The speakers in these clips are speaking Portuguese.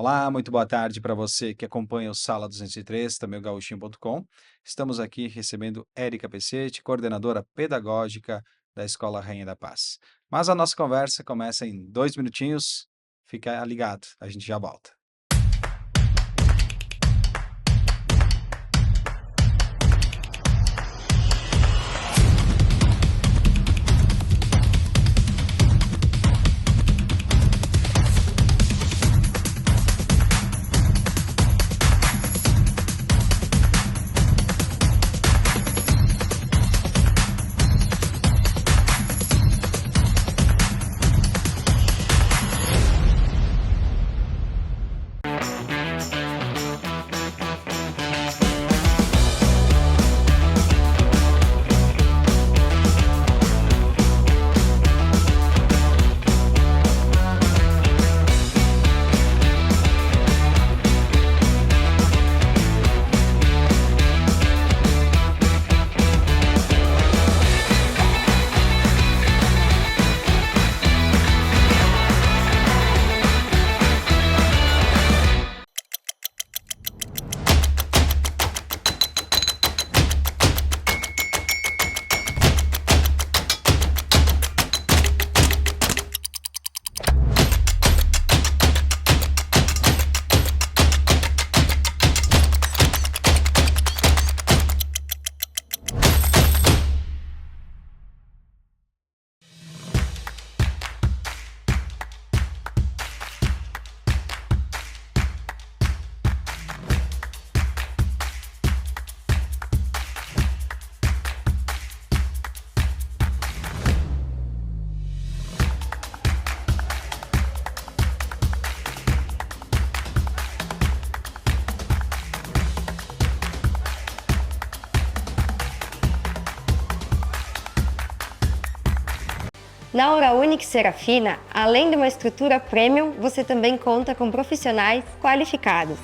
Olá, muito boa tarde para você que acompanha o Sala 203, também o gauchinho.com. Estamos aqui recebendo Érica Pecete, coordenadora pedagógica da Escola Rainha da Paz. Mas a nossa conversa começa em 2 minutinhos. Fica ligado, a gente já volta. Na Aura Unic Serafina, além de uma estrutura premium, você também conta com profissionais qualificados.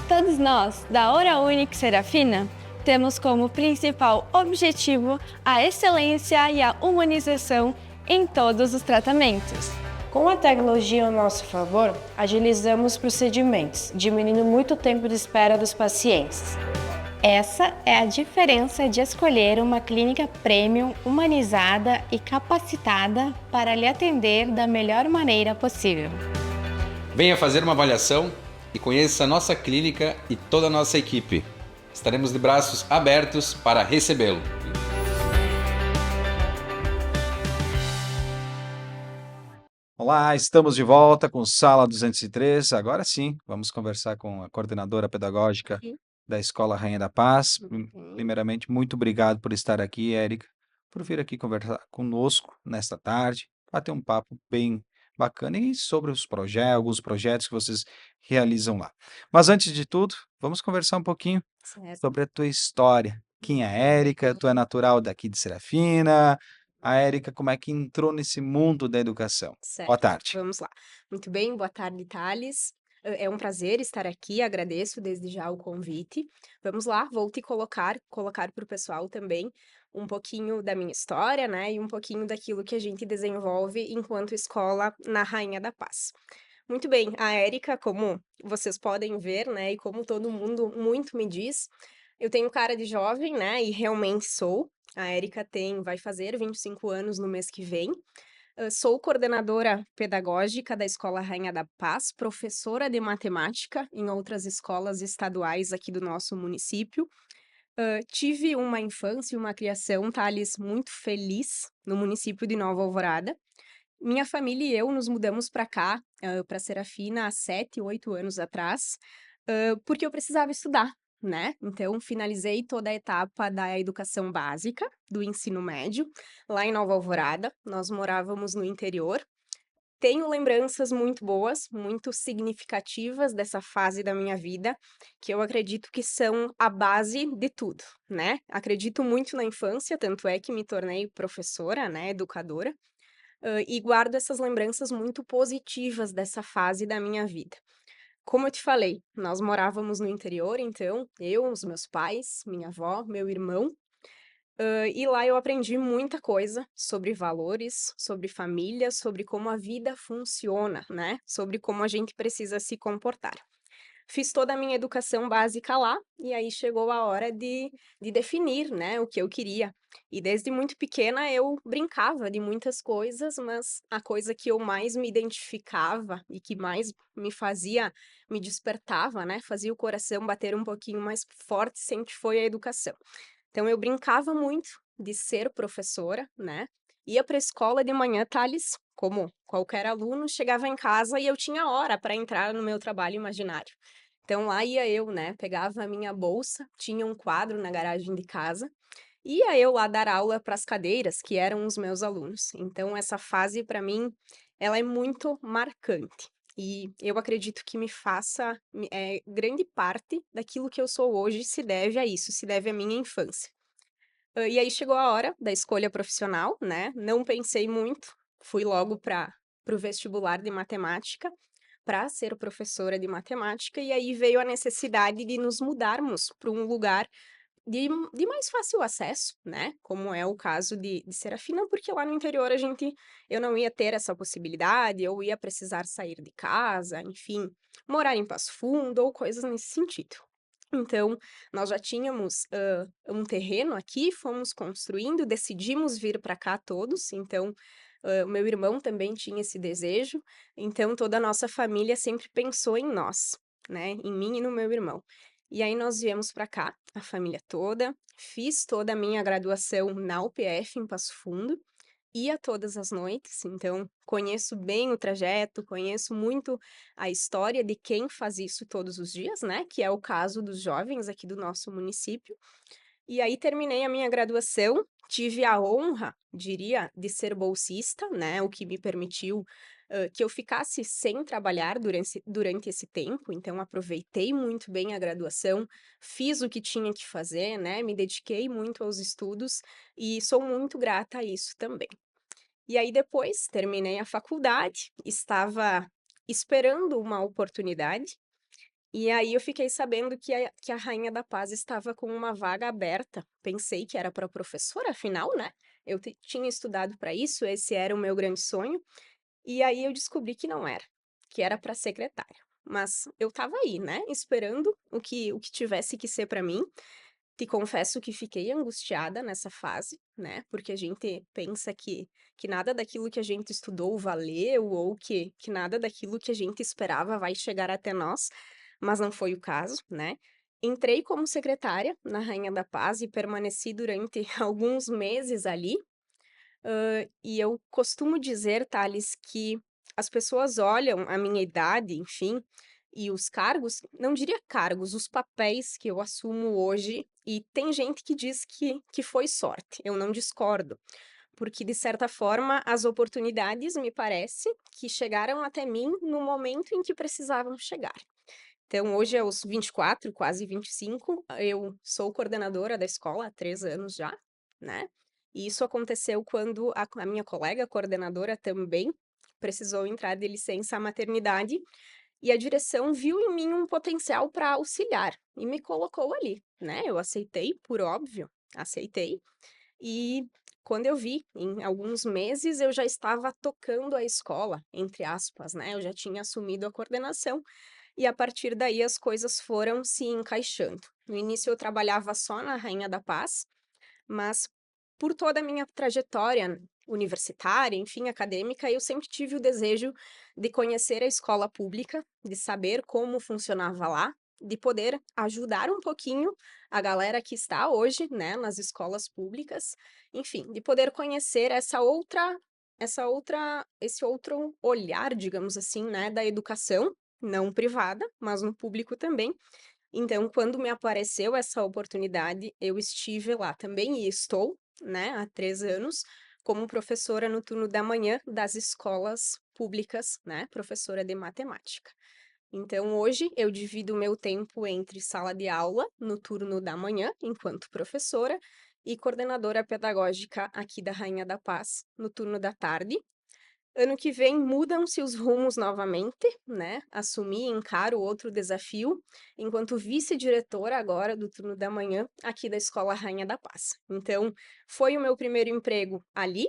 Todos nós, da Aura Unic Serafina, temos como principal objetivo a excelência e a humanização em todos os tratamentos. Com a tecnologia ao nosso favor, agilizamos procedimentos, diminuindo muito o tempo de espera dos pacientes. Essa é a diferença de escolher uma clínica premium, humanizada e capacitada para lhe atender da melhor maneira possível. Venha fazer uma avaliação e conheça a nossa clínica e toda a nossa equipe. Estaremos de braços abertos para recebê-lo. Olá, estamos de volta com Sala 203. Agora sim, vamos conversar com a coordenadora pedagógica da Escola Rainha da Paz. Primeiramente, muito obrigado por estar aqui, Érica, por vir aqui conversar conosco nesta tarde, bater um papo bem bacana e sobre os projetos, alguns projetos que vocês realizam lá. Mas antes de tudo, vamos conversar um pouquinho Certo. sobre a tua história. Quem é a Érica? Tu é natural daqui de Serafina? A Érica, como é que entrou nesse mundo da educação? Boa Certo, tarde. vamos lá. Muito bem, boa tarde, Thales. É um prazer estar aqui, agradeço desde já o convite. Vamos lá, vou te colocar para o pessoal também um pouquinho da minha história, né, e um pouquinho daquilo que a gente desenvolve enquanto escola na Rainha da Paz. Muito bem, a Érica, como vocês podem ver, né, e como todo mundo muito me diz, eu tenho cara de jovem, né, e realmente sou. A Érica vai fazer 25 anos no mês que vem. Sou coordenadora pedagógica da Escola Rainha da Paz, professora de matemática em outras escolas estaduais aqui do nosso município. Tive uma infância e uma criação, Thales, muito feliz no município de Nova Alvorada. Minha família e eu nos mudamos para cá, para Serafina, há 7, 8 anos atrás, porque eu precisava estudar, né. Então finalizei toda a etapa da educação básica, do ensino médio, lá em Nova Alvorada, nós morávamos no interior. Tenho lembranças muito boas, muito significativas dessa fase da minha vida, que eu acredito que são a base de tudo, né. Acredito muito na infância, tanto é que me tornei professora, né, educadora. E guardo essas lembranças muito positivas dessa fase da minha vida. Como eu te falei, nós morávamos no interior, então, eu, os meus pais, minha avó, meu irmão. E lá eu aprendi muita coisa sobre valores, sobre família, sobre como a vida funciona, né? Sobre como a gente precisa se comportar. Fiz toda a minha educação básica lá, e aí chegou a hora de definir, né, o que eu queria. E desde muito pequena eu brincava de muitas coisas, mas a coisa que eu mais me identificava e que mais me fazia, me despertava, né, fazia o coração bater um pouquinho mais forte, sempre foi a educação. Então eu brincava muito de ser professora, né? Ia para a escola de manhã, Thales, como qualquer aluno, chegava em casa e eu tinha hora para entrar no meu trabalho imaginário. Então lá ia eu, né? Pegava a minha bolsa, tinha um quadro na garagem de casa, ia eu lá dar aula para as cadeiras, que eram os meus alunos. Então essa fase para mim, ela é muito marcante. E eu acredito que me faça, grande parte daquilo que eu sou hoje se deve a isso, se deve à minha infância. E aí chegou a hora da escolha profissional, né? Não pensei muito, fui logo para o vestibular de matemática, para ser professora de matemática, e aí veio a necessidade de nos mudarmos para um lugar de mais fácil acesso, né? Como é o caso de Serafina, porque lá no interior eu não ia ter essa possibilidade, eu ia precisar sair de casa, enfim, morar em Passo Fundo ou coisas nesse sentido. Então, nós já tínhamos um terreno aqui, fomos construindo, decidimos vir para cá todos. Então, o meu irmão também tinha esse desejo. Então, toda a nossa família sempre pensou em nós, né? Em mim e no meu irmão. E aí nós viemos para cá, a família toda. Fiz toda a minha graduação na UPF em Passo Fundo, ia todas as noites, então conheço bem o trajeto, conheço muito a história de quem faz isso todos os dias, né? Que é o caso dos jovens aqui do nosso município. E aí terminei a minha graduação, tive a honra, diria, de ser bolsista, né? O que me permitiu que eu ficasse sem trabalhar durante esse tempo, então aproveitei muito bem a graduação, fiz o que tinha que fazer, né? Me dediquei muito aos estudos e sou muito grata a isso também. E aí depois terminei a faculdade, estava esperando uma oportunidade, e aí eu fiquei sabendo que a Rainha da Paz estava com uma vaga aberta. Pensei que era para professora, afinal, né? Eu tinha estudado para isso, esse era o meu grande sonho. E aí eu descobri que não era, que era para secretária. Mas eu estava aí, né? Esperando o que tivesse que ser para mim. Te confesso que fiquei angustiada nessa fase, né? Porque a gente pensa que nada daquilo que a gente estudou valeu, ou que nada daquilo que a gente esperava vai chegar até nós, mas não foi o caso, né? Entrei como secretária na Rainha da Paz e permaneci durante alguns meses ali. E eu costumo dizer, Thales, que as pessoas olham a minha idade, enfim, e os cargos, não diria cargos, os papéis que eu assumo hoje, e tem gente que diz que foi sorte. Eu não discordo, porque de certa forma as oportunidades me parece que chegaram até mim no momento em que precisavam chegar. Então, hoje, aos 24, quase 25, eu sou coordenadora da escola há 3 anos já, né? E isso aconteceu quando a minha colega coordenadora também precisou entrar de licença maternidade e a direção viu em mim um potencial para auxiliar e me colocou ali, né? Eu aceitei, por óbvio, aceitei. E quando eu vi, em alguns meses, eu já estava tocando a escola, entre aspas, né? Eu já tinha assumido a coordenação e a partir daí as coisas foram se encaixando. No início eu trabalhava só na Rainha da Paz, mas por toda a minha trajetória universitária, enfim, acadêmica, eu sempre tive o desejo de conhecer a escola pública, de saber como funcionava lá, de poder ajudar um pouquinho a galera que está hoje, né, nas escolas públicas, enfim, de poder conhecer esse outro olhar, digamos assim, né, da educação, não privada, mas no público também. Então, quando me apareceu essa oportunidade, eu estive lá também e estou, né, há 3 anos, como professora no turno da manhã das escolas públicas, né, professora de matemática. Então, hoje eu divido o meu tempo entre sala de aula, no turno da manhã, enquanto professora, e coordenadora pedagógica aqui da Rainha da Paz, no turno da tarde. Ano que vem mudam-se os rumos novamente, né, assumi e encaro outro desafio, enquanto vice-diretora agora do turno da manhã, aqui da Escola Rainha da Paz. Então, foi o meu primeiro emprego ali,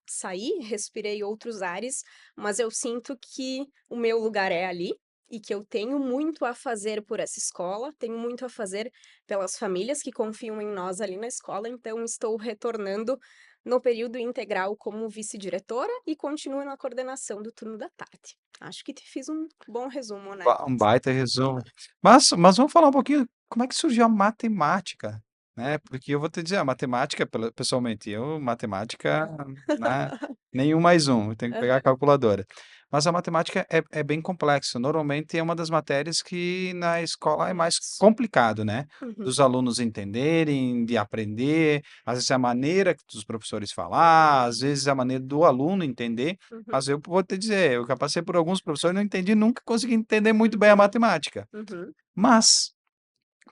saí, respirei outros ares, mas eu sinto que o meu lugar é ali, e que eu tenho muito a fazer por essa escola, tenho muito a fazer pelas famílias que confiam em nós ali na escola, então estou retornando no período integral como vice-diretora e continuo na coordenação do turno da tarde. Acho que te fiz um bom resumo, né? Um baita resumo. Mas vamos falar um pouquinho como é que surgiu a matemática, né? Porque eu vou te dizer, a matemática, pessoalmente, eu, matemática, né? Nenhum mais um, eu tenho que pegar a Aham. calculadora. Mas a matemática é bem complexa. Normalmente é uma das matérias que na escola é mais Isso. complicado, né? Uhum, Dos alunos entenderem, de aprender, às vezes é a maneira dos professores falar, às vezes é a maneira do aluno entender. uhum, Mas eu vou te dizer, eu já passei por alguns professores, não entendi, nunca consegui entender muito bem a uhum, matemática. uhum, Mas,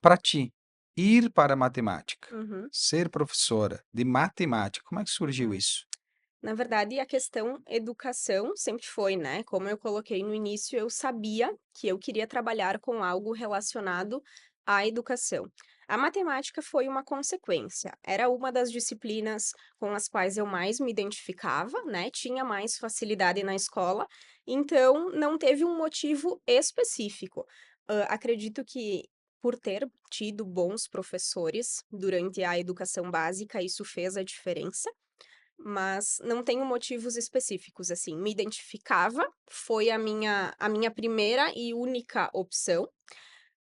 para ti, ir para a matemática, uhum. ser professora de matemática, como é que surgiu isso? Na verdade, a questão educação sempre foi, né? Como eu coloquei no início, eu sabia que eu queria trabalhar com algo relacionado à educação. A matemática foi uma consequência, era uma das disciplinas com as quais eu mais me identificava, né? Tinha mais facilidade na escola, então não teve um motivo específico. Acredito que por ter tido bons professores durante a educação básica, isso fez a diferença, mas não tenho motivos específicos, assim, me identificava, foi a minha primeira e única opção.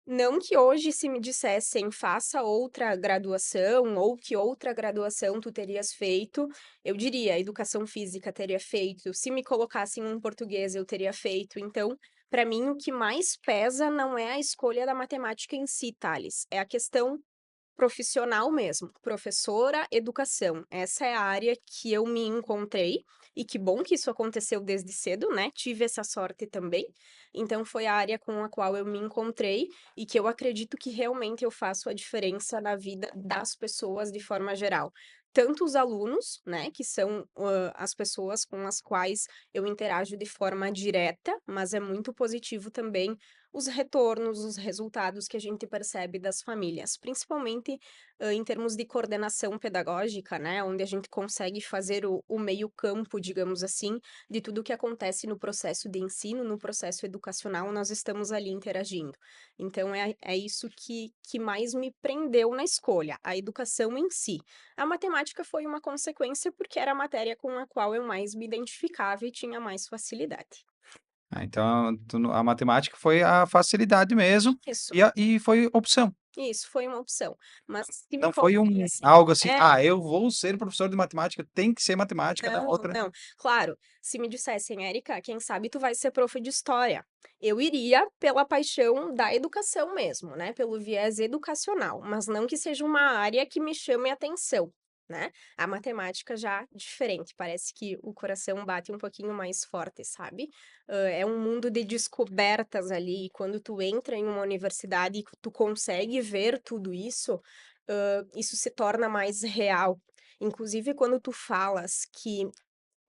Não que hoje se me dissessem: "Faça outra graduação", ou que outra graduação tu terias feito, eu diria: educação física teria feito, se me colocassem um português eu teria feito. Então, para mim o que mais pesa não é a escolha da matemática em si, Thales, é a questão profissional mesmo, professora, educação. Essa é a área que eu me encontrei, e que bom que isso aconteceu desde cedo, né, tive essa sorte também. Então foi a área com a qual eu me encontrei, e que eu acredito que realmente eu faço a diferença na vida das pessoas de forma geral. Tanto os alunos, né, que são, as pessoas com as quais eu interajo de forma direta, mas é muito positivo também os retornos, os resultados que a gente percebe das famílias, principalmente, em termos de coordenação pedagógica, né, onde a gente consegue fazer o meio-campo, digamos assim, de tudo o que acontece no processo de ensino, no processo educacional, nós estamos ali interagindo. Então é isso que mais me prendeu na escolha, a educação em si. A matemática foi uma consequência, porque era a matéria com a qual eu mais me identificava e tinha mais facilidade. Ah, então a matemática foi a facilidade mesmo, Isso. e foi opção. Isso, foi uma opção. Mas se me Não foi colocassem algo assim, é, ah, eu vou ser professor de matemática, tem que ser matemática da não, outra. não. Claro, se me dissessem: "Érica, quem sabe tu vai ser profe de história", eu iria pela paixão da educação mesmo, né, pelo viés educacional, mas não que seja uma área que me chame a atenção, né. A matemática já diferente, parece que o coração bate um pouquinho mais forte, sabe. É um mundo de descobertas ali, e quando tu entra em uma universidade e tu consegue ver tudo isso, isso se torna mais real. Inclusive, quando tu falas que,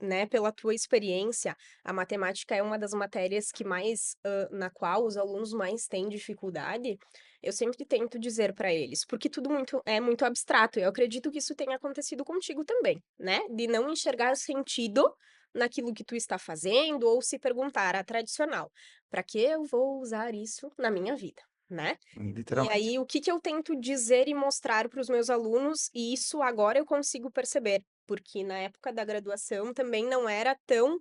né, pela tua experiência, a matemática é uma das matérias que mais, na qual os alunos mais têm dificuldade, eu sempre tento dizer para eles, porque tudo muito abstrato, eu acredito que isso tenha acontecido contigo também, né, de não enxergar sentido naquilo que tu está fazendo, ou se perguntar a tradicional: "Para que eu vou usar isso na minha vida?", né. E Literalmente. aí, o que que eu tento dizer e mostrar para os meus alunos, e isso agora eu consigo perceber, porque na época da graduação também não era tão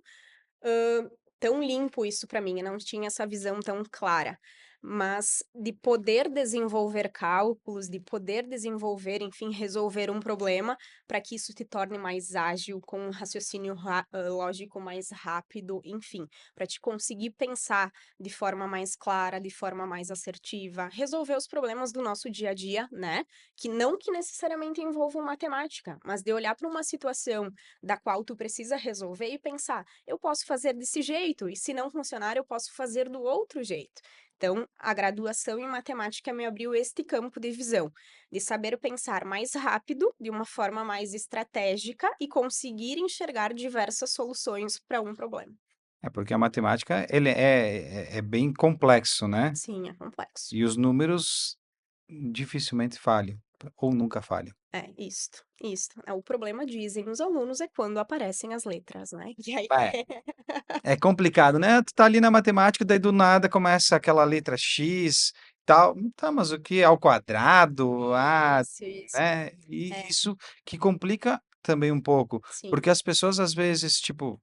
limpo isso para mim, eu não tinha essa visão tão clara. Mas de poder desenvolver cálculos, de poder desenvolver, enfim, resolver um problema, para que isso te torne mais ágil, com um raciocínio lógico mais rápido, enfim, para te conseguir pensar de forma mais clara, de forma mais assertiva, resolver os problemas do nosso dia a dia, né? Que necessariamente envolvam matemática, mas de olhar para uma situação da qual tu precisa resolver e pensar: eu posso fazer desse jeito, e se não funcionar, eu posso fazer do outro jeito. Então, a graduação em matemática me abriu este campo de visão, de saber pensar mais rápido, de uma forma mais estratégica e conseguir enxergar diversas soluções para um problema. É porque a matemática ele é bem complexo, né, Sim, é complexo. e os números dificilmente falham, ou nunca falham. É, isto, isto. O problema, dizem os alunos, é quando aparecem as letras, né? E aí É. É complicado, né, tu tá ali na matemática, daí do nada começa aquela letra X, tal, tá, mas o que é ao quadrado? Ah, isso. né, e É, isso que complica também um pouco, sim. porque as pessoas às vezes, tipo: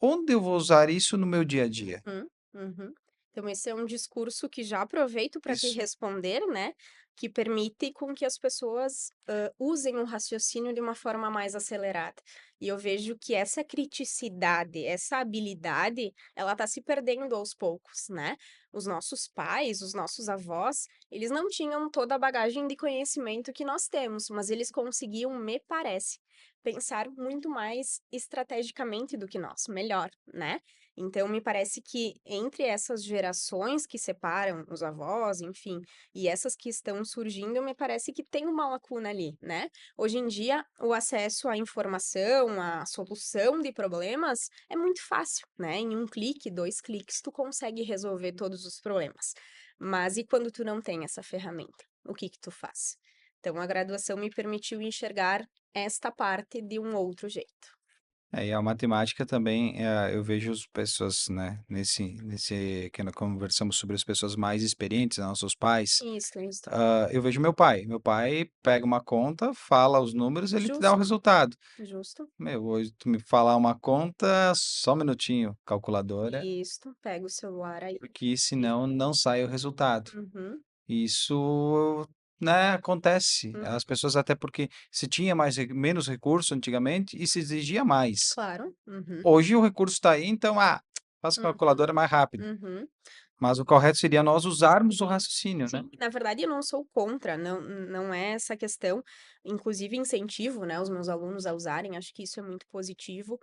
"Onde eu vou usar isso no meu dia a dia?". Uhum, uhum. Então esse é um discurso que já aproveito para te Isso. responder, né, que permite com que as pessoas, usem o raciocínio de uma forma mais acelerada. E eu vejo que essa criticidade, essa habilidade, ela está se perdendo aos poucos, né. Os nossos pais, os nossos avós, eles não tinham toda a bagagem de conhecimento que nós temos, mas eles conseguiam, me parece, pensar muito mais estrategicamente do que nós, melhor, né. Então, me parece que entre essas gerações que separam os avós, enfim, e essas que estão surgindo, me parece que tem uma lacuna ali, né? Hoje em dia, o acesso à informação, à solução de problemas é muito fácil, né? Em um clique, dois cliques, tu consegue resolver todos os problemas. Mas e quando tu não tem essa ferramenta? O que que tu faz? Então, a graduação me permitiu enxergar esta parte de um outro jeito. É, e a matemática também, eu vejo as pessoas, né, nesse que nós conversamos sobre as pessoas mais experientes, né, nossos pais, Isso. eu vejo meu pai pega uma conta, fala os números, ele te dá o Justo, resultado. justo. Meu, hoje tu me falar uma conta, só um minutinho, calculadora, Isto, pega o celular aí. porque senão não sai o resultado. Uhum, Isso, né, acontece. hum, As pessoas até porque se tinha menos recurso antigamente e se exigia mais. claro. Uhum, Hoje o recurso está aí, então, faz uhum, calculadora mais rápido. uhum. Mas o correto seria nós usarmos o raciocínio, né. Sim, na verdade eu não sou contra, não é essa questão, inclusive incentivo, né, os meus alunos a usarem, acho que isso é muito positivo,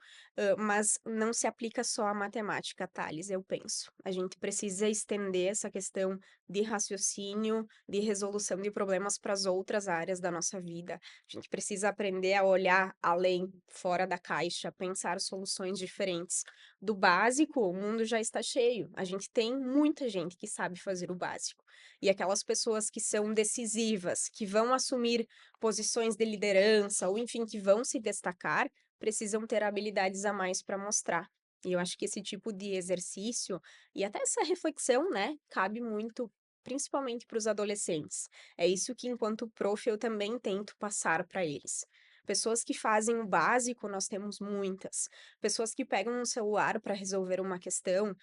mas não se aplica só à matemática, Thales, eu penso. A gente precisa estender essa questão de raciocínio, de resolução de problemas para as outras áreas da nossa vida. A gente precisa aprender a olhar além, fora da caixa, pensar soluções diferentes. Do básico, o mundo já está cheio, a gente tem muita gente que sabe fazer o básico. E aquelas pessoas que são decisivas, que vão assumir posições de liderança ou, enfim, que vão se destacar, precisam ter habilidades a mais para mostrar. E eu acho que esse tipo de exercício e até essa reflexão, né, cabe muito, principalmente para os adolescentes. É isso que, enquanto prof, eu também tento passar para eles. Pessoas que fazem o básico, nós temos muitas. Pessoas que pegam um celular para resolver uma questão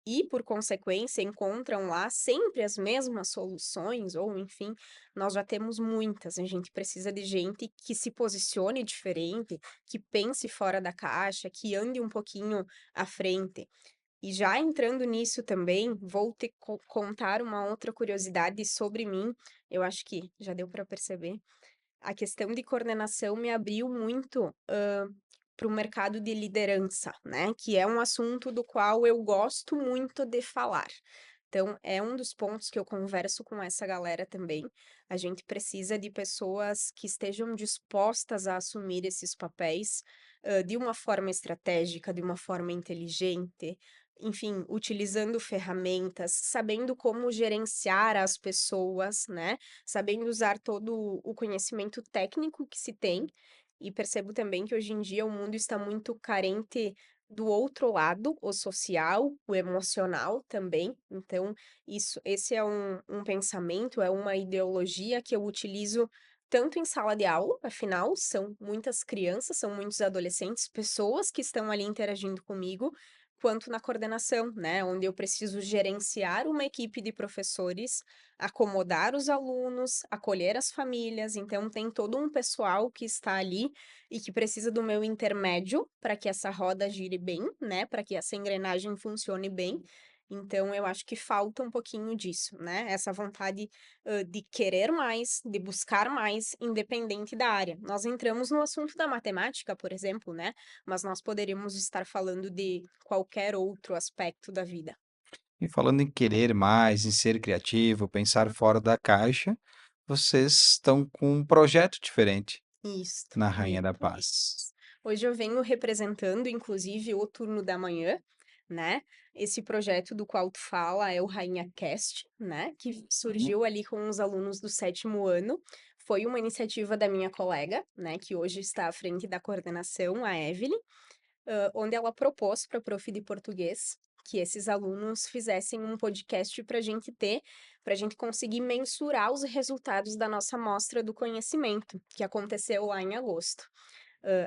e, por consequência, encontram lá sempre as mesmas soluções, ou enfim, nós já temos muitas. A gente precisa de gente que se posicione diferente, que pense fora da caixa, que ande um pouquinho à frente. E já entrando nisso também, vou te contar uma outra curiosidade sobre mim. Eu acho que já deu para perceber. A questão de coordenação me abriu muito para o mercado de liderança, né? Que é um assunto do qual eu gosto muito de falar. Então, é um dos pontos que eu converso com essa galera também. A gente precisa de pessoas que estejam dispostas a assumir esses papéis, de uma forma estratégica, de uma forma inteligente, enfim, utilizando ferramentas, sabendo como gerenciar as pessoas, né? Sabendo usar todo o conhecimento técnico que se tem. E percebo também que hoje em dia o mundo está muito carente do outro lado, o social, o emocional também. Então, esse é um pensamento, é uma ideologia que eu utilizo tanto em sala de aula, afinal, são muitas crianças, são muitos adolescentes, pessoas que estão ali interagindo comigo, quanto na coordenação, né? Onde eu preciso gerenciar uma equipe de professores, acomodar os alunos, acolher as famílias. Então, tem todo um pessoal que está ali e que precisa do meu intermédio para que essa roda gire bem, né? Para que essa engrenagem funcione bem. Então, eu acho que falta um pouquinho disso, né? Essa vontade, de querer mais, de buscar mais, independente da área. Nós entramos no assunto da matemática, por exemplo, né? Mas nós poderíamos estar falando de qualquer outro aspecto da vida. E falando em querer mais, em ser criativo, pensar fora da caixa, vocês estão com um projeto diferente Isso, na Rainha da isso. Paz. Hoje eu venho representando, inclusive, o turno da manhã, né? Esse projeto do qual tu fala é o Rainha Cast, né? Que surgiu ali com os alunos do 7º ano. Foi uma iniciativa da minha colega, né? Que hoje está à frente da coordenação, a Evelyn, onde ela propôs para a prof de português que esses alunos fizessem um podcast para a gente conseguir mensurar os resultados da nossa mostra do conhecimento, que aconteceu lá em agosto.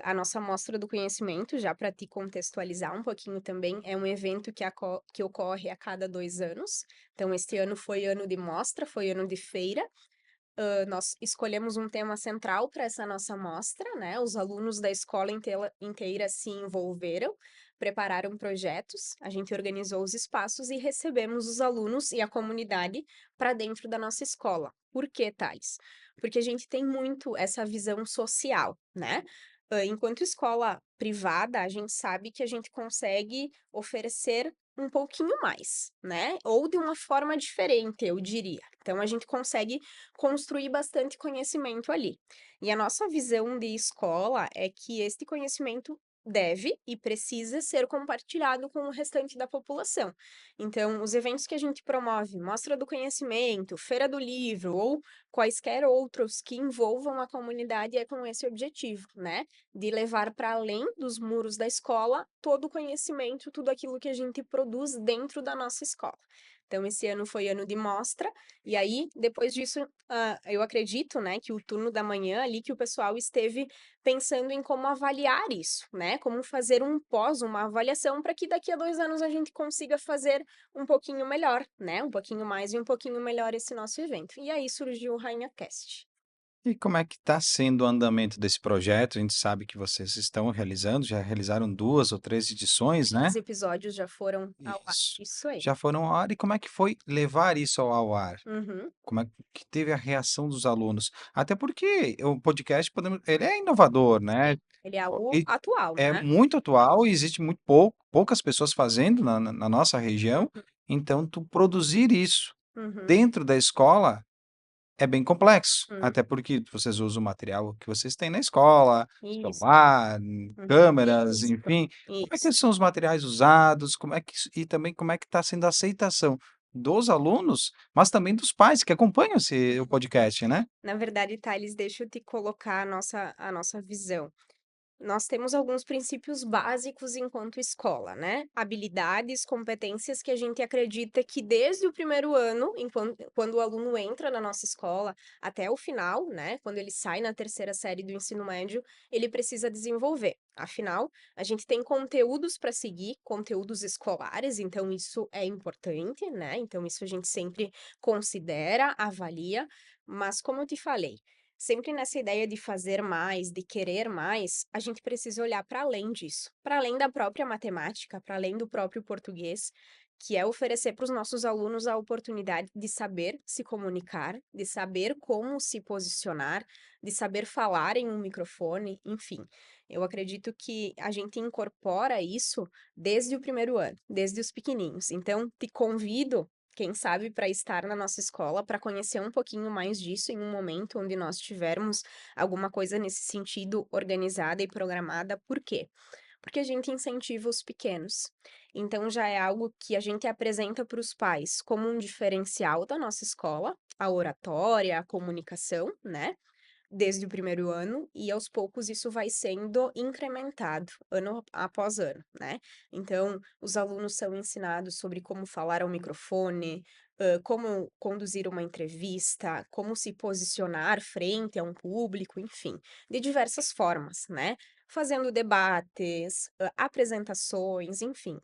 A nossa Mostra do Conhecimento, já para te contextualizar um pouquinho também, é um evento que ocorre a cada 2 anos. Então, este ano foi ano de mostra, foi ano de feira. Nós escolhemos um tema central para essa nossa mostra, né? Os alunos da escola inteira se envolveram, prepararam projetos, a gente organizou os espaços e recebemos os alunos e a comunidade para dentro da nossa escola. Por que, Thales? Porque a gente tem muito essa visão social, né? Enquanto escola privada, a gente sabe que a gente consegue oferecer um pouquinho mais, né? Ou de uma forma diferente, eu diria. Então, a gente consegue construir bastante conhecimento ali. E a nossa visão de escola é que este conhecimento deve e precisa ser compartilhado com o restante da população. Então, os eventos que a gente promove, Mostra do Conhecimento, Feira do Livro ou quaisquer outros que envolvam a comunidade é com esse objetivo, né? De levar para além dos muros da escola todo o conhecimento, tudo aquilo que a gente produz dentro da nossa escola. Então, esse ano foi ano de mostra, e aí, depois disso, eu acredito, né, que o turno da manhã ali, que o pessoal esteve pensando em como avaliar isso, né, como fazer um pós, uma avaliação, para que daqui a 2 anos a gente consiga fazer um pouquinho melhor, né, um pouquinho mais e um pouquinho melhor esse nosso evento. E aí surgiu o Rainha Cast. E como é que está sendo o andamento desse projeto? A gente sabe que vocês estão realizando, já realizaram 2 ou 3 edições, né? Os episódios já foram ao ar. Isso. Isso aí. Já foram ao ar e como é que foi levar isso ao ar? Uhum. Como é que teve a reação dos alunos? Até porque o podcast ele é inovador, né? Ele é O algo e atual, é né? muito atual e existe muito poucas pessoas fazendo na nossa região, então tu produzir isso Uhum. dentro da escola é bem complexo, Uhum. até porque vocês usam o material que vocês têm na escola, Isso. celular, Uhum. câmeras, Isso. enfim. Como é que Isso. são os materiais usados? Como é que e também como é que está sendo a aceitação dos alunos, mas também dos pais que acompanham o podcast, né? Na verdade, Thales, deixa eu te colocar a nossa visão. Nós temos alguns princípios básicos enquanto escola, né? Habilidades, competências que a gente acredita que desde o primeiro ano, quando o aluno entra na nossa escola, até o final, né? Quando ele sai na terceira série do ensino médio, ele precisa desenvolver. Afinal, a gente tem conteúdos para seguir, conteúdos escolares, então isso é importante, né? Então isso a gente sempre considera, avalia, mas como eu te falei, sempre nessa ideia de fazer mais, de querer mais, a gente precisa olhar para além disso, para além da própria matemática, para além do próprio português, que é oferecer para os nossos alunos a oportunidade de saber se comunicar, de saber como se posicionar, de saber falar em um microfone, enfim. Eu acredito que a gente incorpora isso desde o primeiro ano, desde os pequenininhos. Então, te convido, quem sabe, para estar na nossa escola, para conhecer um pouquinho mais disso em um momento onde nós tivermos alguma coisa nesse sentido organizada e programada. Por quê? Porque a gente incentiva os pequenos. Então, já é algo que a gente apresenta para os pais como um diferencial da nossa escola, a oratória, a comunicação, né? Desde o primeiro ano, e aos poucos isso vai sendo incrementado ano após ano, né? Então, os alunos são ensinados sobre como falar ao microfone, como conduzir uma entrevista, como se posicionar frente a um público, enfim, de diversas formas, né? Fazendo debates, apresentações, enfim,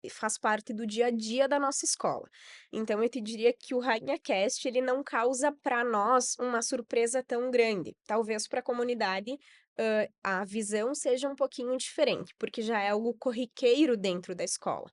faz parte do dia a dia da nossa escola. Então, eu te diria que o Rainha Cast, ele não causa para nós uma surpresa tão grande. Talvez para a comunidade, a visão seja um pouquinho diferente, porque já é algo corriqueiro dentro da escola.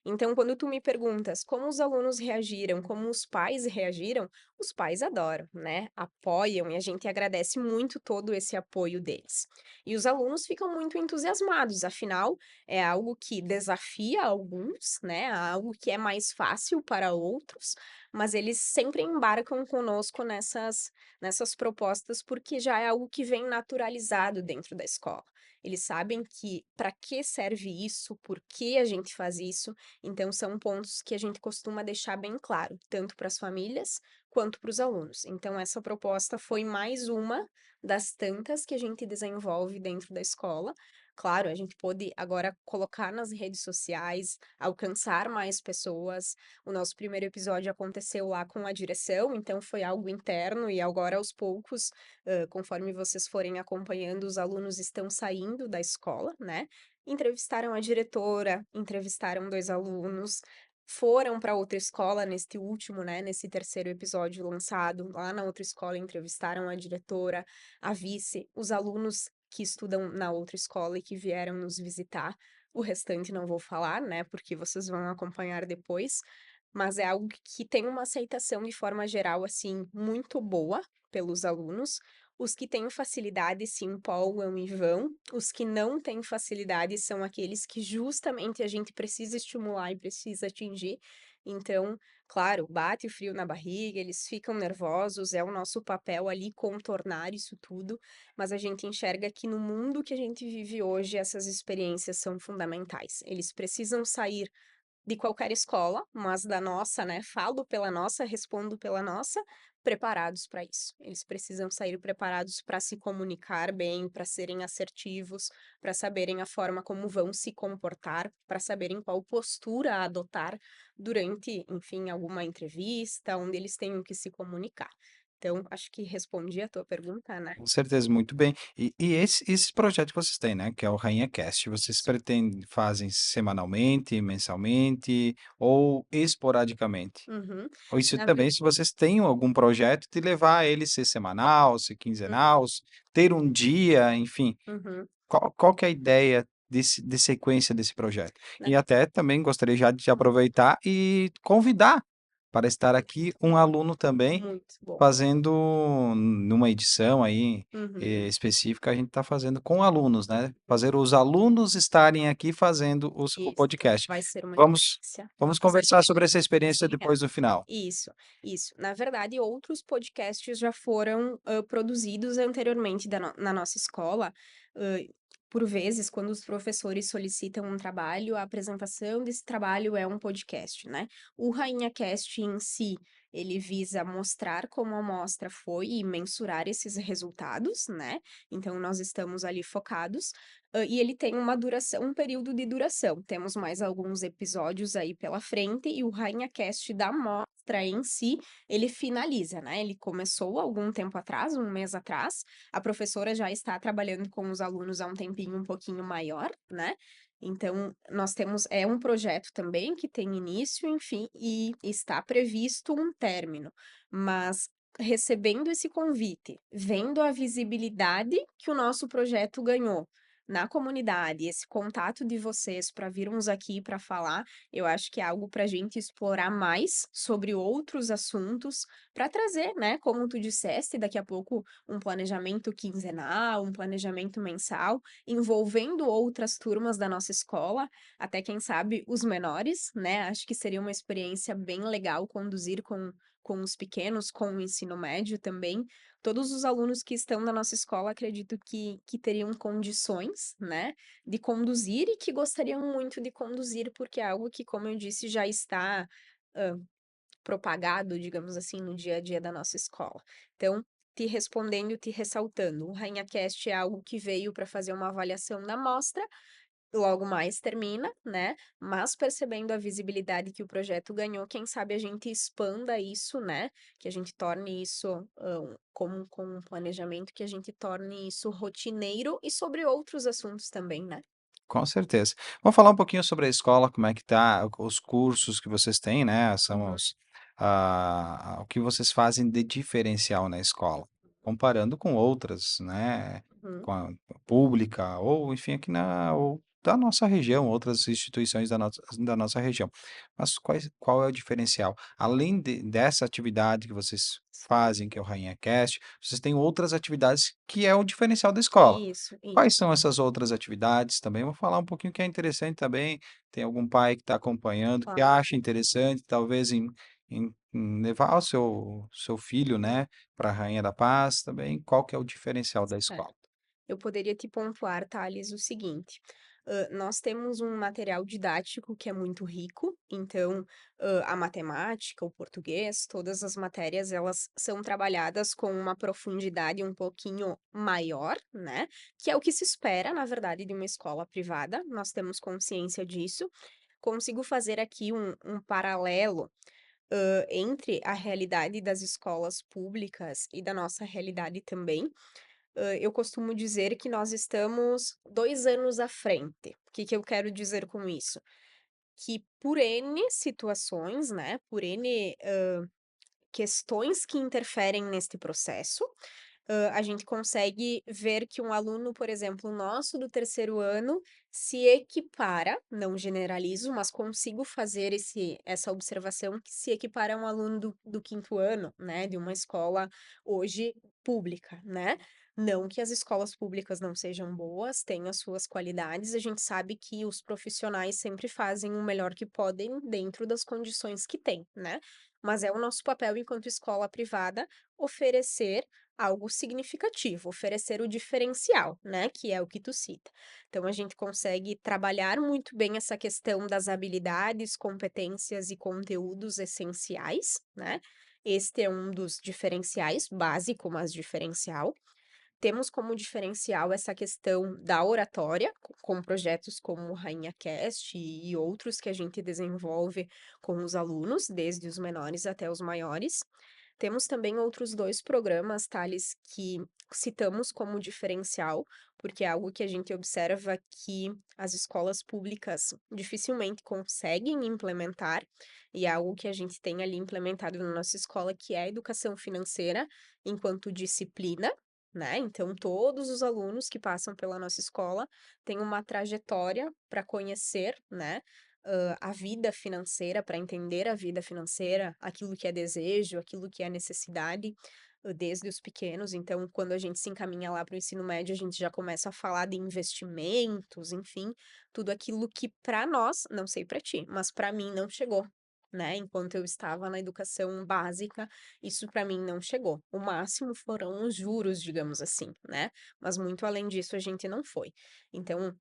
Então, quando tu me perguntas como os alunos reagiram, como os pais reagiram, os pais adoram, né? Apoiam e a gente agradece muito todo esse apoio deles. E os alunos ficam muito entusiasmados, afinal, é algo que desafia alguns, né? Algo que é mais fácil para outros, mas eles sempre embarcam conosco nessas propostas porque já é algo que vem naturalizado dentro da escola. Eles sabem que para que serve isso, por que a gente faz isso, então são pontos que a gente costuma deixar bem claro, tanto para as famílias quanto para os alunos. Então essa proposta foi mais uma das tantas que a gente desenvolve dentro da escola. Claro, a gente pôde agora colocar nas redes sociais, alcançar mais pessoas. O nosso primeiro episódio aconteceu lá com a direção, então foi algo interno e agora aos poucos, conforme vocês forem acompanhando, os alunos estão saindo da escola, né? Entrevistaram a diretora, entrevistaram 2 alunos, foram para outra escola neste último, né, nesse terceiro episódio lançado, lá na outra escola entrevistaram a diretora, a vice, os alunos que estudam na outra escola e que vieram nos visitar. O restante não vou falar, né, porque vocês vão acompanhar depois, mas é algo que tem uma aceitação de forma geral, assim, muito boa pelos alunos. Os que têm facilidade se empolgam e vão, os que não têm facilidade são aqueles que justamente a gente precisa estimular e precisa atingir. Então, claro, bate o frio na barriga, eles ficam nervosos, é o nosso papel ali contornar isso tudo, mas a gente enxerga que no mundo que a gente vive hoje, essas experiências são fundamentais. Eles precisam sair de qualquer escola, mas da nossa, né, falo pela nossa, respondo pela nossa, preparados para isso. Eles precisam sair preparados para se comunicar bem, para serem assertivos, para saberem a forma como vão se comportar, para saberem qual postura adotar durante, enfim, alguma entrevista, onde eles tenham que se comunicar. Então, acho que respondi a tua pergunta, né? Com certeza, muito bem. E esse projeto que vocês têm, né, que é o Rainha Cast, vocês Isso. pretendem fazem semanalmente, mensalmente ou esporadicamente? Uhum. Ou isso Na ver... também, se vocês têm algum projeto de levar ele ser semanal, ser quinzenal, ter um dia, enfim, Uhum. qual que é a ideia de sequência desse projeto? Na... E até também gostaria já de aproveitar e convidar para estar aqui um aluno também Muito bom. fazendo numa edição aí, Uhum. específica, a gente está fazendo com alunos, né, fazer os alunos estarem aqui fazendo o Isso, podcast. vai ser uma Vamos experiência vamos conversar positiva. sobre essa experiência É, depois no final. isso, isso. Na verdade, outros podcasts já foram, produzidos anteriormente na nossa escola. Hã, por vezes, quando os professores solicitam um trabalho, a apresentação desse trabalho é um podcast, né. O RainhaCast em si, ele visa mostrar como a amostra foi e mensurar esses resultados, né, então nós estamos ali focados. E ele tem um período de duração. Temos mais alguns episódios aí pela frente e o RainhaCast da mostra em si, ele finaliza, né? Ele começou algum tempo atrás, um mês atrás. A professora já está trabalhando com os alunos há um tempinho um pouquinho maior, né? Então, nós temos é um projeto também que tem início, enfim, e está previsto um término. Mas recebendo esse convite, vendo a visibilidade que o nosso projeto ganhou na comunidade, esse contato de vocês para virmos aqui para falar, eu acho que é algo para a gente explorar mais sobre outros assuntos, para trazer, né, como tu disseste, daqui a pouco um planejamento quinzenal, um planejamento mensal, envolvendo outras turmas da nossa escola, até quem sabe os menores, né? Acho que seria uma experiência bem legal conduzir com os pequenos, com o ensino médio também. Todos os alunos que estão na nossa escola acredito que teriam condições, né, de conduzir e que gostariam muito de conduzir, porque é algo que, como eu disse, já está, hã, propagado, digamos assim, no dia a dia da nossa escola. Então, te respondendo, te ressaltando, o RainhaCast é algo que veio para fazer uma avaliação da amostra, logo mais termina, né, mas percebendo a visibilidade que o projeto ganhou, quem sabe a gente expanda isso, né, que a gente torne isso, como com um planejamento, que a gente torne isso rotineiro e sobre outros assuntos também, né. Com certeza. Vamos falar um pouquinho sobre a escola, como é que tá, os cursos que vocês têm, né, são Uhum, os o que vocês fazem de diferencial na escola, comparando com outras, né, uhum, com a pública ou enfim aqui na ou da nossa região, outras instituições da nossa região. Mas qual é o diferencial? Além dessa atividade que vocês fazem, que é o Rainha Cast, vocês têm outras atividades que é o diferencial da escola. Isso, Quais isso. são essas outras atividades também? Vou falar um pouquinho que é interessante também. Tem algum pai que está acompanhando, que Claro. acha interessante, talvez em levar o seu filho, né, para a Rainha da Paz também. Qual que é o diferencial da escola? Certo. Eu poderia te pontuar, Thales, o seguinte: nós temos um material didático que é muito rico, então, a matemática, o português, todas as matérias, elas são trabalhadas com uma profundidade um pouquinho maior, né, que é o que se espera, na verdade, de uma escola privada, nós temos consciência disso. Consigo fazer aqui um paralelo, entre a realidade das escolas públicas e da nossa realidade também. Eu costumo dizer que nós estamos 2 anos à frente. O que que eu quero dizer com isso? Que por N situações, né, por N, questões que interferem neste processo, a gente consegue ver que um aluno, por exemplo, nosso do terceiro ano, se equipara, não generalizo, mas consigo fazer essa observação, que se equipara a um aluno do quinto ano, né, de uma escola hoje pública, né. Não que as escolas públicas não sejam boas, têm as suas qualidades, a gente sabe que os profissionais sempre fazem o melhor que podem dentro das condições que têm, né. Mas é o nosso papel enquanto escola privada oferecer algo significativo, oferecer o diferencial, né, que é o que tu cita. Então a gente consegue trabalhar muito bem essa questão das habilidades, competências e conteúdos essenciais, né. Este é um dos diferenciais, básico, mas diferencial. Temos como diferencial essa questão da oratória, com projetos como o Rainha Cast e outros que a gente desenvolve com os alunos, desde os menores até os maiores. Temos também outros 2 programas, Thales, que citamos como diferencial, porque é algo que a gente observa que as escolas públicas dificilmente conseguem implementar, e é algo que a gente tem ali implementado na nossa escola, que é a educação financeira enquanto disciplina, né. Então todos os alunos que passam pela nossa escola têm uma trajetória para conhecer, né, a vida financeira, para entender a vida financeira, aquilo que é desejo, aquilo que é necessidade, desde os pequenos. Então, quando a gente se encaminha lá para o ensino médio, a gente já começa a falar de investimentos, enfim, tudo aquilo que para nós, não sei para ti, mas para mim não chegou, né? Enquanto eu estava na educação básica, isso para mim não chegou. O máximo foram os juros, digamos assim, né? Mas muito além disso a gente não foi. Então,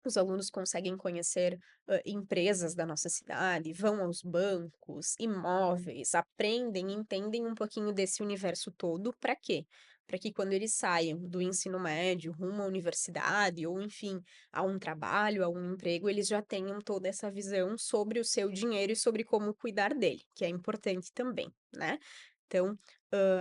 os alunos conseguem conhecer, empresas da nossa cidade, vão aos bancos, imóveis, aprendem, entendem um pouquinho desse universo todo, para quê? Para que quando eles saiam do ensino médio rumo à universidade ou enfim, a um trabalho, a um emprego, eles já tenham toda essa visão sobre o seu dinheiro e sobre como cuidar dele, que é importante também, né. Então,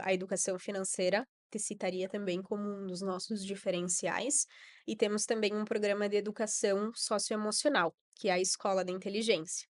a educação financeira te citaria também como um dos nossos diferenciais, e temos também um programa de educação socioemocional, que é a Escola da Inteligência.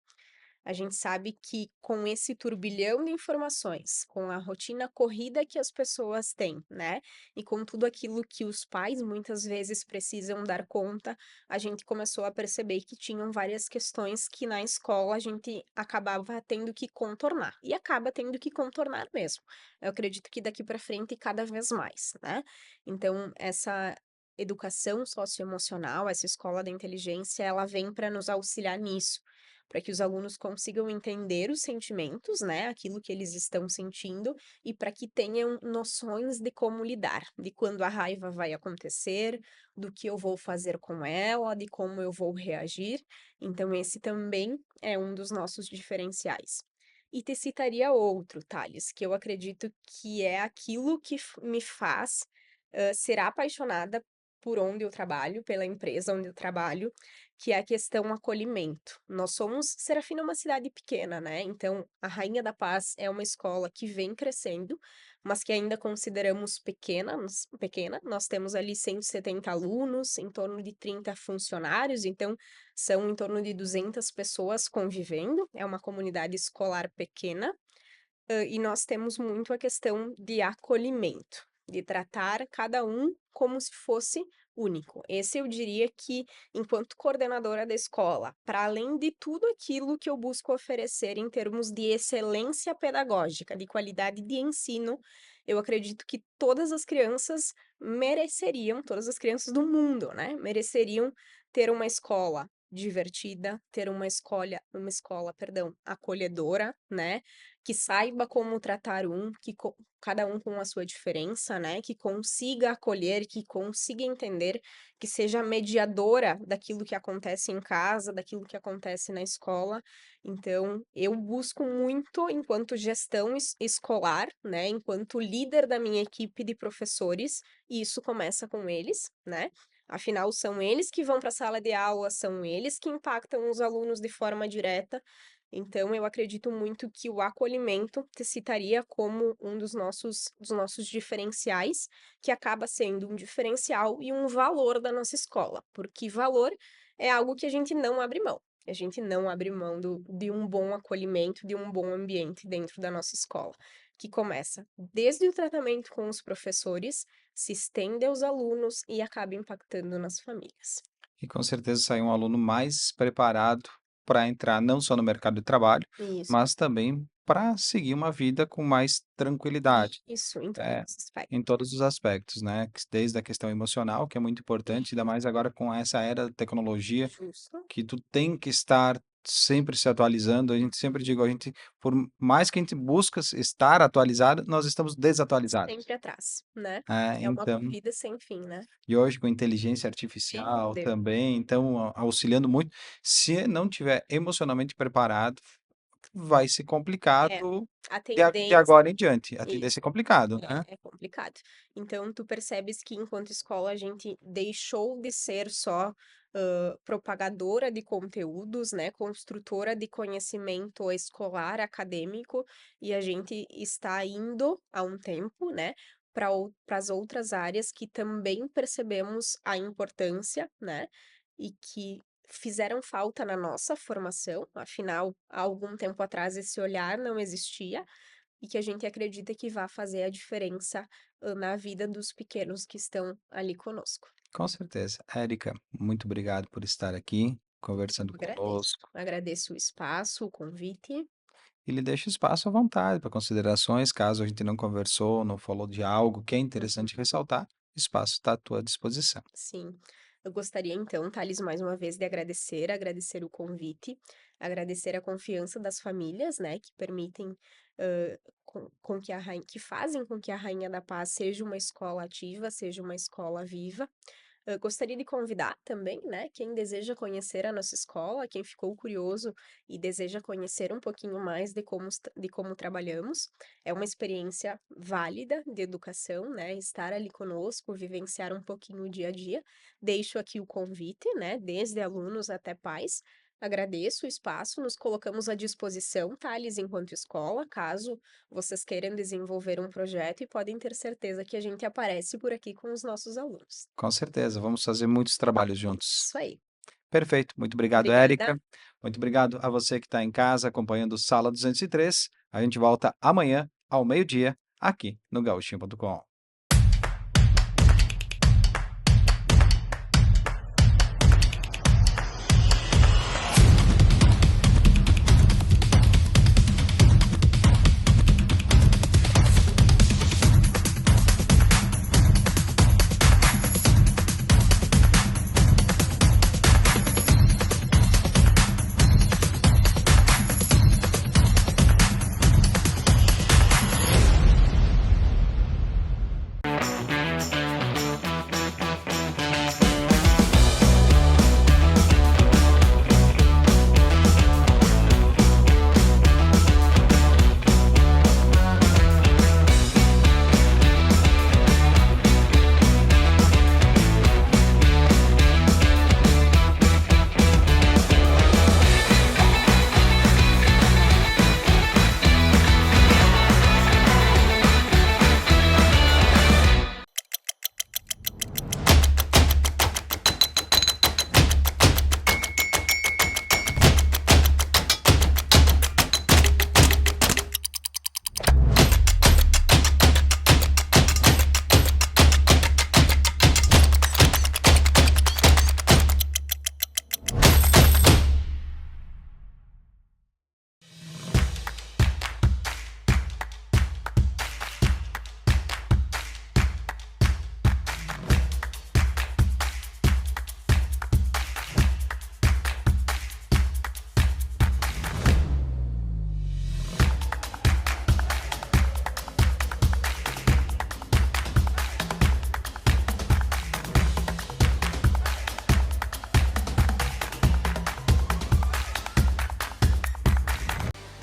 A gente sabe que com esse turbilhão de informações, com a rotina corrida que as pessoas têm, né? E com tudo aquilo que os pais muitas vezes precisam dar conta, a gente começou a perceber que tinham várias questões que na escola a gente acabava tendo que contornar. E acaba tendo que contornar mesmo. Eu acredito que daqui para frente cada vez mais, né? Então, essa educação socioemocional, essa escola da inteligência, ela vem para nos auxiliar nisso, para que os alunos consigam entender os sentimentos, né, aquilo que eles estão sentindo, e para que tenham noções de como lidar, de quando a raiva vai acontecer, do que eu vou fazer com ela, de como eu vou reagir. Então, esse também é um dos nossos diferenciais. E te citaria outro, Thales, que eu acredito que é aquilo que me faz ser apaixonada por onde eu trabalho, pela empresa onde eu trabalho, que é a questão acolhimento. Nós somos Serafina é uma cidade pequena, né, então a Rainha da Paz é uma escola que vem crescendo, mas que ainda consideramos pequena. Nós temos ali 170 alunos, em torno de 30 funcionários, então são em torno de 200 pessoas convivendo, é uma comunidade escolar pequena, e nós temos muito a questão de acolhimento, de tratar cada um como se fosse único. Esse eu diria que, enquanto coordenadora da escola, para além de tudo aquilo que eu busco oferecer em termos de excelência pedagógica, de qualidade de ensino, eu acredito que todas as crianças mereceriam, todas as crianças do mundo, né, mereceriam ter uma escola divertida, ter uma escola, perdão, acolhedora, né, que saiba como tratar cada um com a sua diferença, né, que consiga acolher, que consiga entender, que seja mediadora daquilo que acontece em casa, daquilo que acontece na escola. Então, eu busco muito, enquanto gestão escolar, né, enquanto líder da minha equipe de professores, e isso começa com eles, né? Afinal, são eles que vão para a sala de aula, são eles que impactam os alunos de forma direta. Então, eu acredito muito que o acolhimento te citaria como um dos nossos diferenciais, que acaba sendo um diferencial e um valor da nossa escola, porque valor é algo que a gente não abre mão. A gente não abre mão de um bom acolhimento, de um bom ambiente dentro da nossa escola, que começa desde o tratamento com os professores, se estende aos alunos e acaba impactando nas famílias. E com certeza sai um aluno mais preparado para entrar não só no mercado de trabalho, Isso, mas também para seguir uma vida com mais tranquilidade. isso, em todos É, os em aspectos. todos os aspectos, né, desde a questão emocional, que é muito importante, ainda mais agora com essa era da tecnologia, Justo. que tu tem que estar sempre se atualizando. A gente sempre digo, a gente, por mais que a gente busca estar atualizado, nós estamos desatualizados. Sempre atrás, né? É uma Então, corrida sem fim, né? e hoje com inteligência Meu artificial Deus. também, então auxiliando muito. Se não tiver emocionalmente preparado, vai ser É, complicado a de tendência. agora em diante. A tendência é Isso. complicado, né? É complicado. Então, tu percebes que enquanto escola a gente deixou de ser só propagadora de conteúdos, né, construtora de conhecimento escolar, acadêmico, e a gente está indo há um tempo, né, para as outras áreas que também percebemos a importância, né, e que fizeram falta na nossa formação. Afinal, há algum tempo atrás esse olhar não existia e que a gente acredita que vai fazer a diferença, na vida dos pequenos que estão ali conosco. Com certeza. Érica, muito obrigado por estar aqui conversando Eu agradeço. conosco. Agradeço o espaço, o convite. E lhe deixo espaço à vontade para considerações, caso a gente não conversou, não falou de algo que é interessante Uhum. ressaltar, o espaço está à tua disposição. Sim. Eu gostaria então, Thales, mais uma vez de agradecer o convite, agradecer a confiança das famílias, né, que permitem, com que a rainha que fazem com que a Rainha da Paz seja uma escola ativa, seja uma escola viva. Eu gostaria de convidar também, né, quem deseja conhecer a nossa escola, quem ficou curioso e deseja conhecer um pouquinho mais de como trabalhamos. É uma experiência válida de educação, né, estar ali conosco, vivenciar um pouquinho o dia a dia. Deixo aqui o convite, né, desde alunos até pais. Agradeço o espaço, nos colocamos à disposição, Thales, enquanto escola, caso vocês queiram desenvolver um projeto, e podem ter certeza que a gente aparece por aqui com os nossos alunos. Com certeza, vamos fazer muitos trabalhos juntos. Isso aí. Perfeito. Muito obrigado, Obrigada. Érica. Muito obrigado a você que está em casa acompanhando Sala 203. A gente volta amanhã ao meio-dia aqui no Gauchinho.com.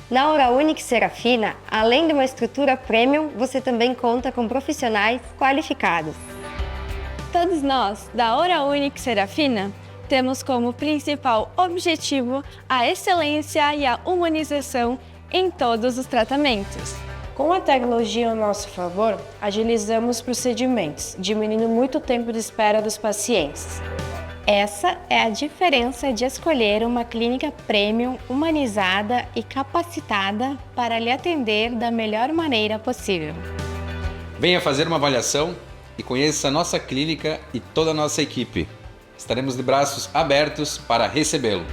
Na Oral-Unique Serafina, além de uma estrutura premium, você também conta com profissionais qualificados. Todos nós, da Oral-Unique Serafina, temos como principal objetivo a excelência e a humanização em todos os tratamentos. Com a tecnologia ao nosso favor, agilizamos procedimentos, diminuindo muito o tempo de espera dos pacientes. Essa é a diferença de escolher uma clínica premium, humanizada e capacitada para lhe atender da melhor maneira possível. Venha fazer uma avaliação e conheça a nossa clínica e toda a nossa equipe. Estaremos de braços abertos para recebê-lo.